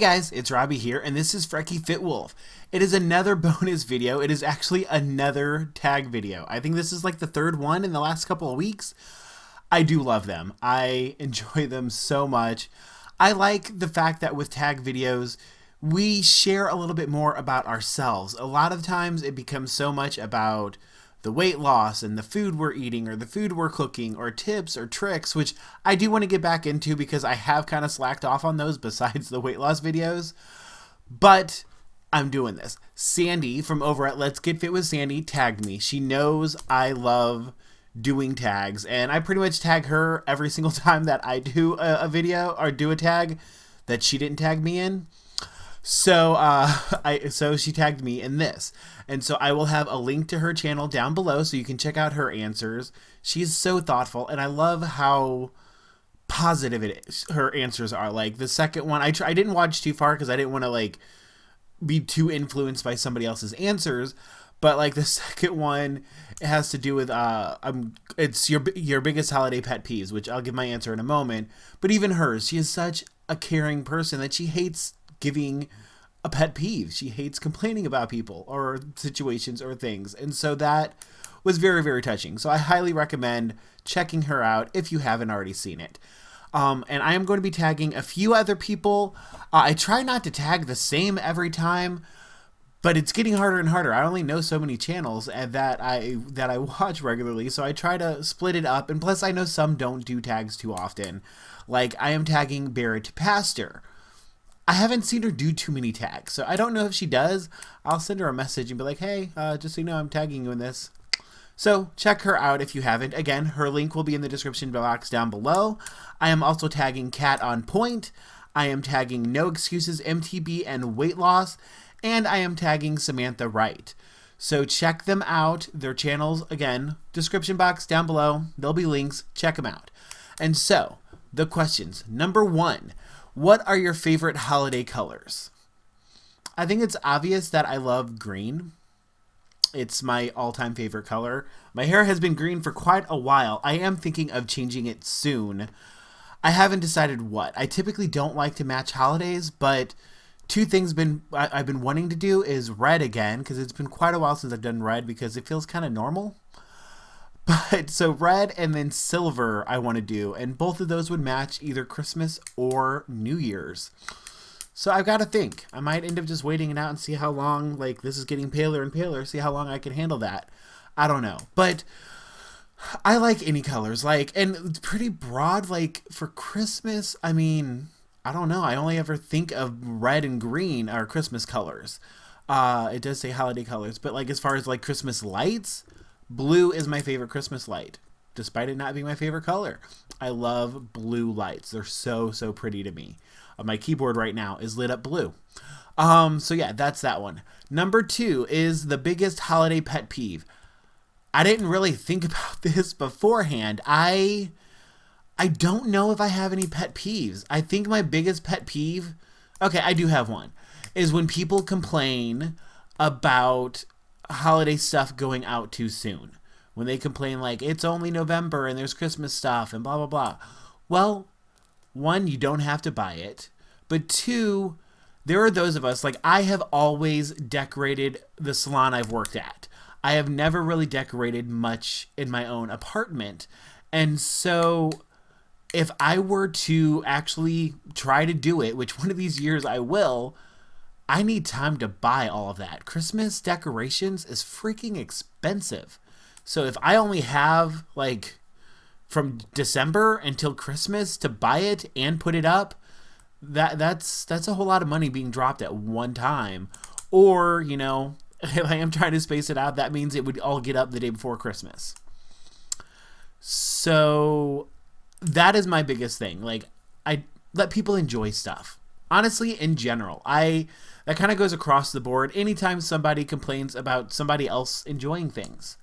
guys, it's Robbie here, and this is FrekiFitWolf. It is another bonus video. It is actually another tag video. I think this is like the third one in the last couple of weeks. I do love them. I enjoy them so much. I like the fact that with tag videos, we share a little bit more about ourselves. A lot of times it becomes so much about the weight loss and the food we're eating or the food we're cooking or tips or tricks, which I do want to get back into because I have kind of slacked off on those besides the weight loss videos. But I'm doing this. Sandy from over at Let's Get Fit with Sandy tagged me. She knows I love doing tags, and I pretty much tag her every single time that I do a video or do a tag that she didn't tag me in. So so she tagged me in this, and so I will have a link to her channel down below so you can check out her answers. She's so thoughtful, and I love how positive it is. Her answers are. Like the second one, I didn't watch too far because I didn't want to like be too influenced by somebody else's answers. But like the second one, it has to do with it's your biggest holiday pet peeves, which I'll give my answer in a moment. But even hers, she is such a caring person that she hates giving a pet peeve. She hates complaining about people or situations or things. And so that was very, very touching. So I highly recommend checking her out if you haven't already seen it. And I am going to be tagging a few other people. I try not to tag the same every time, but it's getting harder and harder. I only know so many channels and that I watch regularly, so I try to split it up. And plus, I know some don't do tags too often. Like I am tagging Barrett Pastor. I haven't seen her do too many tags, so I don't know if she does. I'll send her a message and be like, hey, just so you know, I'm tagging you in this. So check her out if you haven't. Again, her link will be in the description box down below. I am also tagging Cat on Point. I am tagging No Excuses MTB and Weight Loss. And I am tagging Samantha Wright. So check them out. Their channels, again, description box down below. There'll be links. Check them out. And so, the questions. Number 1. What are your favorite holiday colors? I think it's obvious that I love green. It's my all-time favorite color. My hair has been green for quite a while. I am thinking of changing it soon. I haven't decided what. I typically don't like to match holidays, but two things I've been wanting to do is red again, because it's been quite a while since I've done red because it feels kind of normal. But so red and then silver I want to do, and both of those would match either Christmas or New Year's. So I've got to think. I might end up just waiting it out and see how long, like this is getting paler and paler, see how long I can handle that. I don't know. But I like any colors, like, and it's pretty broad, like for Christmas, I mean, I don't know. I only ever think of red and green are Christmas colors. It does say holiday colors, but like as far as like Christmas lights, blue is my favorite Christmas light, despite it not being my favorite color. I love blue lights. They're so, so pretty to me. My keyboard right now is lit up blue. So yeah, that's that one. Number 2 is the biggest holiday pet peeve. I didn't really think about this beforehand. I don't know if I have any pet peeves. I think my biggest pet peeve, okay, I do have one, is when people complain about holiday stuff going out too soon. When they complain like, it's only November and there's Christmas stuff and blah, blah, blah. Well, 1, you don't have to buy it. But 2, there are those of us, like I have always decorated the salon I've worked at. I have never really decorated much in my own apartment. And so if I were to actually try to do it, which one of these years I will, I need time to buy all of that. Christmas decorations is freaking expensive. So if I only have like from December until Christmas to buy it and put it up, that's a whole lot of money being dropped at one time. Or, you know, if I am trying to space it out, that means it would all get up the day before Christmas. So that is my biggest thing. Like, I let people enjoy stuff. Honestly, in general, that kind of goes across the board. Anytime somebody complains about somebody else enjoying things,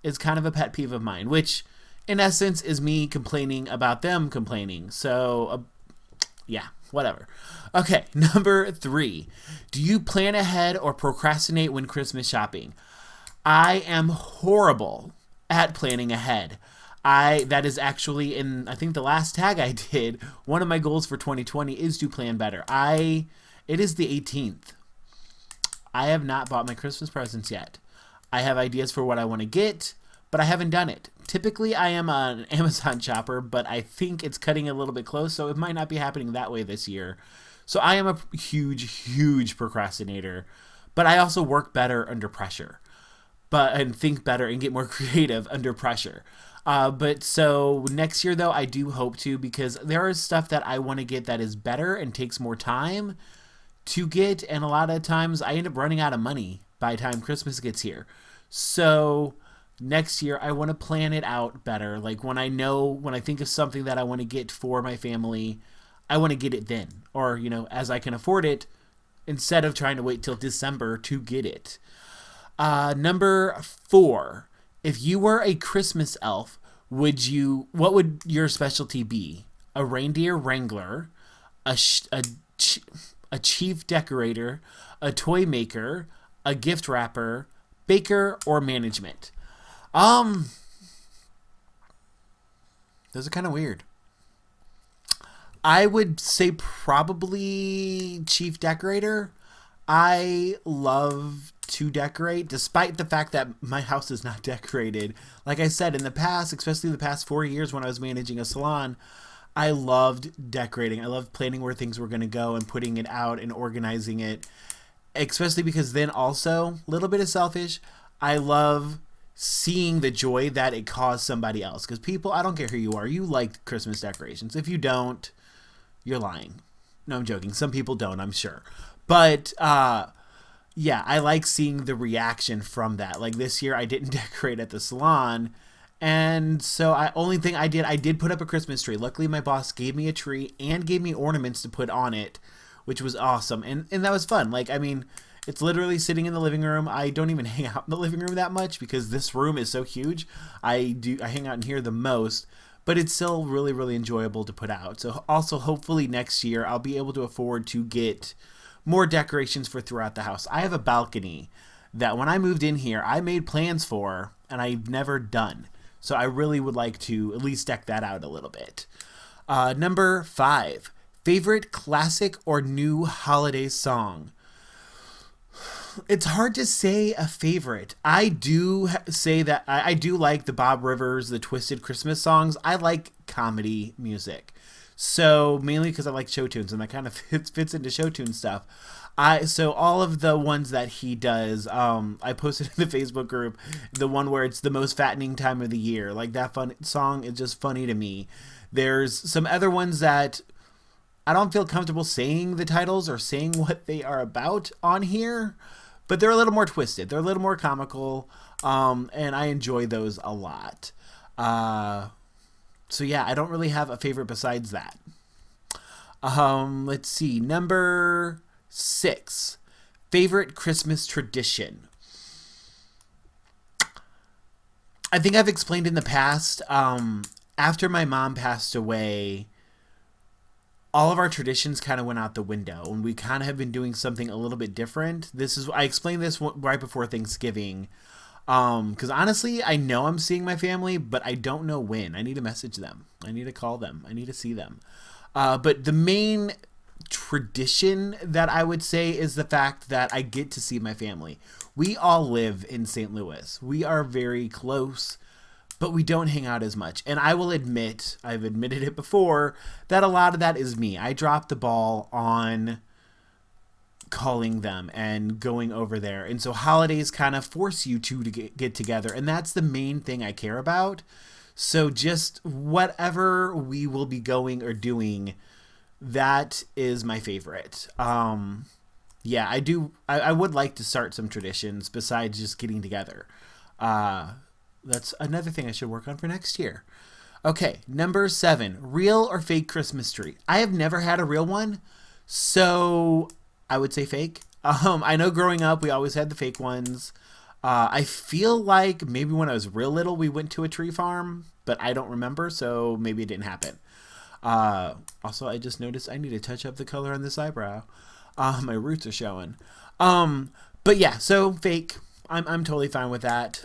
it's kind of a pet peeve of mine, which in essence is me complaining about them complaining. So, yeah, whatever. Okay, number 3. Do you plan ahead or procrastinate when Christmas shopping? I am horrible at planning ahead. That is actually in, I think the last tag I did, one of my goals for 2020 is to plan better. I It is the 18th. I have not bought my Christmas presents yet. I have ideas for what I want to get, but I haven't done it. Typically, I am an Amazon shopper, but I think it's cutting a little bit close, so it might not be happening that way this year. So I am a huge procrastinator, but I also work better under pressure, and think better and get more creative under pressure. But so next year, though, I do hope to, because there is stuff that I want to get that is better and takes more time to get, and a lot of times I end up running out of money by the time Christmas gets here. So next year I want to plan it out better. Like when I think of something that I want to get for my family, I want to get it then, or as I can afford it, instead of trying to wait till December to get it. Number 4, if you were a Christmas elf, what would your specialty be? A reindeer wrangler, a chief decorator, a toy maker, a gift wrapper, baker, or management? Those are kind of weird. I would say probably chief decorator. I love to decorate, despite the fact that my house is not decorated. Like I said, in the past, especially the past 4 years when I was managing a salon, I loved decorating. I loved planning where things were going to go and putting it out and organizing it. Especially because then also, a little bit of selfish, I love seeing the joy that it caused somebody else. Because people, I don't care who you are, you like Christmas decorations. If you don't, you're lying. No, I'm joking. Some people don't, I'm sure. But, yeah, I like seeing the reaction from that. Like this year, I didn't decorate at the salon. And so only thing I did put up a Christmas tree. Luckily, my boss gave me a tree and gave me ornaments to put on it, which was awesome. And that was fun. Like, I mean, it's literally sitting in the living room. I don't even hang out in the living room that much because this room is so huge. I hang out in here the most, but it's still really, really enjoyable to put out. So also, hopefully next year, I'll be able to afford to get more decorations for throughout the house. I have a balcony that when I moved in here, I made plans for, and I've never done. So I really would like to at least deck that out a little bit. Number 5, favorite classic or new holiday song. It's hard to say a favorite. I do say that I do like the Bob Rivers, the Twisted Christmas songs. I like comedy music. So mainly because I like show tunes, and that kind of fits into show tune stuff. So all of the ones that he does, I posted in the Facebook group, the one where it's the most fattening time of the year. Like that fun song is just funny to me. There's some other ones that I don't feel comfortable saying the titles or saying what they are about on here, but they're a little more twisted. They're a little more comical, and I enjoy those a lot. So yeah, I don't really have a favorite besides that. Let's see. Number 6, favorite Christmas tradition. I think I've explained in the past, after my mom passed away, all of our traditions kind of went out the window, and we kind of have been doing something a little bit different. I explained this right before Thanksgiving, because honestly, I know I'm seeing my family, but I don't know when. I need to message them. I need to call them. I need to see them. But the main tradition that I would say is the fact that I get to see my family. We all live in St. Louis. We are very close, but we don't hang out as much. And I will admit, I've admitted it before, that a lot of that is me. I dropped the ball on calling them and going over there. And so holidays kind of force you to get together. And that's the main thing I care about. So just whatever we will be going or doing, that is my favorite. Yeah, I would like to start some traditions besides just getting together. That's another thing I should work on for next year. Okay, number 7, real or fake Christmas tree. I have never had a real one, so I would say fake. I know growing up we always had the fake ones. I feel like maybe when I was real little we went to a tree farm, but I don't remember, so maybe it didn't happen. Also, I just noticed I need to touch up the color on this eyebrow. My roots are showing. But yeah, so fake. I'm totally fine with that.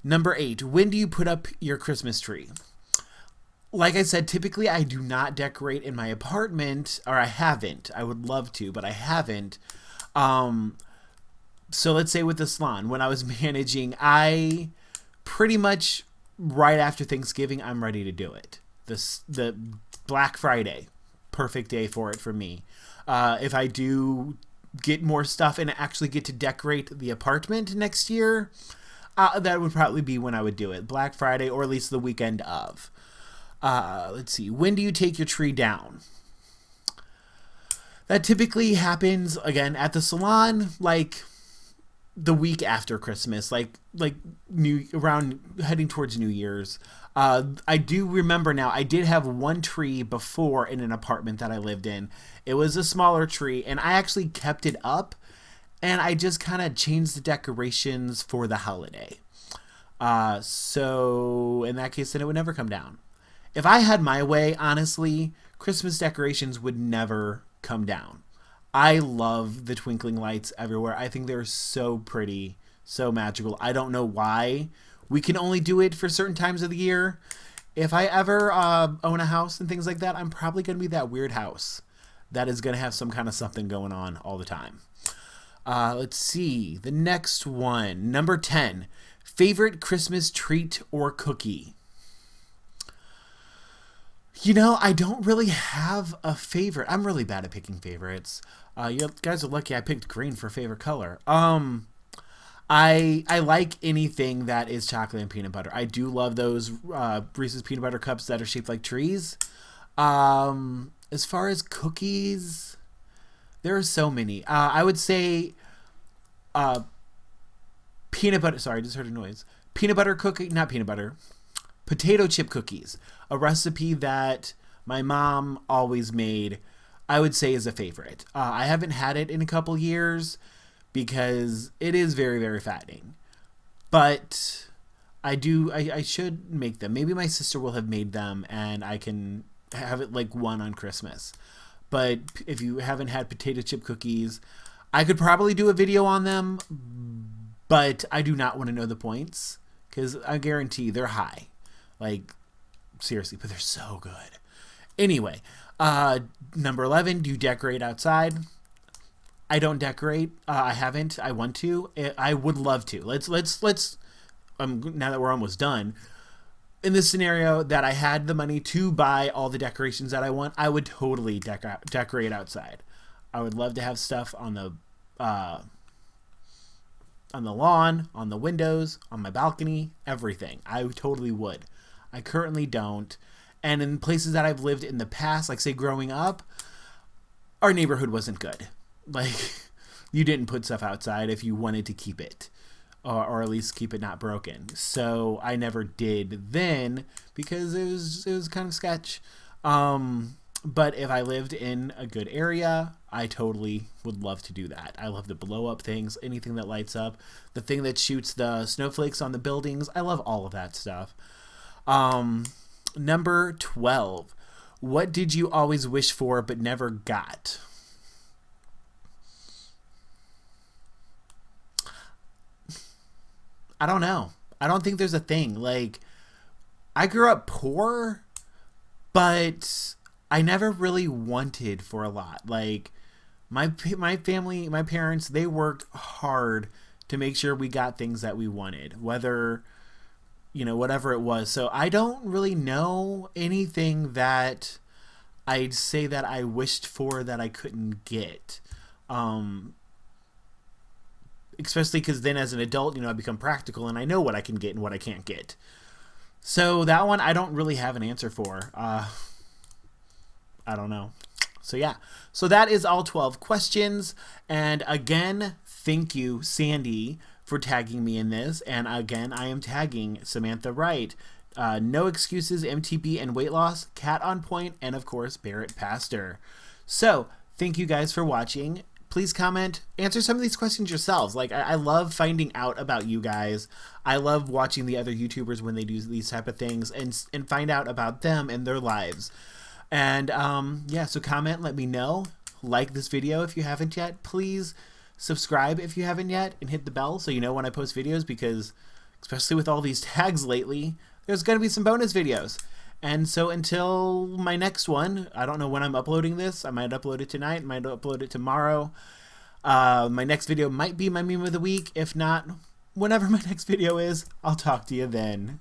Number 8, when do you put up your Christmas tree? like I said, typically I do not decorate in my apartment, or I haven't. I would love to, but I haven't. Um, so let's say with the salon, when I was managing, I pretty much right after Thanksgiving, I'm ready to do it. The Black Friday, perfect day for it for me. If I do get more stuff and actually get to decorate the apartment next year, that would probably be when I would do it. Black Friday, or at least the weekend of. Let's see. When do you take your tree down? That typically happens, again, at the salon, like the week after Christmas, like around heading towards New Year's. I do remember now, I did have one tree before in an apartment that I lived in. It was a smaller tree, and I actually kept it up, and I just kind of changed the decorations for the holiday. So in that case, then it would never come down. If I had my way, honestly, Christmas decorations would never come down. I love the twinkling lights everywhere. I think they're so pretty, so magical. I don't know why we can only do it for certain times of the year. If I ever own a house and things like that, I'm probably going to be that weird house that is going to have some kind of something going on all the time. Let's see. The next one, number 10. Favorite Christmas treat or cookie? You know, I don't really have a favorite. I'm really bad at picking favorites. You guys are lucky I picked green for favorite color. I like anything that is chocolate and peanut butter. I do love those Reese's peanut butter cups that are shaped like trees. As far as cookies, there are so many. I would say peanut butter. Sorry, I just heard a noise. Peanut butter cookie, not peanut butter. Potato chip cookies, a recipe that my mom always made, I would say is a favorite. I haven't had it in a couple years, it is very, very fattening. But I should make them. Maybe my sister will have made them and I can have it like one on Christmas. But if you haven't had potato chip cookies, I could probably do a video on them, but I do not want to know the points because I guarantee they're high. Like, seriously, but they're so good. Anyway, number 11, do you decorate outside? I don't decorate. I haven't. I want to. I would love to. Let's now that we're almost done, in this scenario that I had the money to buy all the decorations that I want, I would totally decorate outside. I would love to have stuff on the lawn, on the windows, on my balcony, everything. I totally would. I currently don't. And in places that I've lived in the past, like say growing up, our neighborhood wasn't good. Like, you didn't put stuff outside if you wanted to keep it, or at least keep it not broken. So I never did then because it was kind of sketch. But if I lived in a good area, I totally would love to do that. I love to blow up things, anything that lights up, the thing that shoots the snowflakes on the buildings. I love all of that stuff. Number 12. What did you always wish for but never got? I don't know. I don't think there's a thing. Like, I grew up poor, but I never really wanted for a lot. Like, my family, my parents, they worked hard to make sure we got things that we wanted, whether, whatever it was. So I don't really know anything that I'd say that I wished for that I couldn't get. Especially because then as an adult, I become practical and I know what I can get and what I can't get. So that one I don't really have an answer for. I don't know. So yeah. So that is all 12 questions. And again, thank you, Sandy, for tagging me in this. And again, I am tagging Samantha Wright, No Excuses, MTB, and Weight Loss, Cat on Point, and of course, Barrett Pastor. So thank you guys for watching. Please comment, answer some of these questions yourselves. Like, I love finding out about you guys. I love watching the other YouTubers when they do these type of things and find out about them and their lives. And yeah, so comment, let me know. Like this video if you haven't yet. Please subscribe if you haven't yet and hit the bell so you know when I post videos, because especially with all these tags lately, there's going to be some bonus videos. And so until my next one, I don't know when I'm uploading this. I might upload it tonight, might upload it tomorrow. My next video might be my meme of the week. If not, whenever my next video is, I'll talk to you then.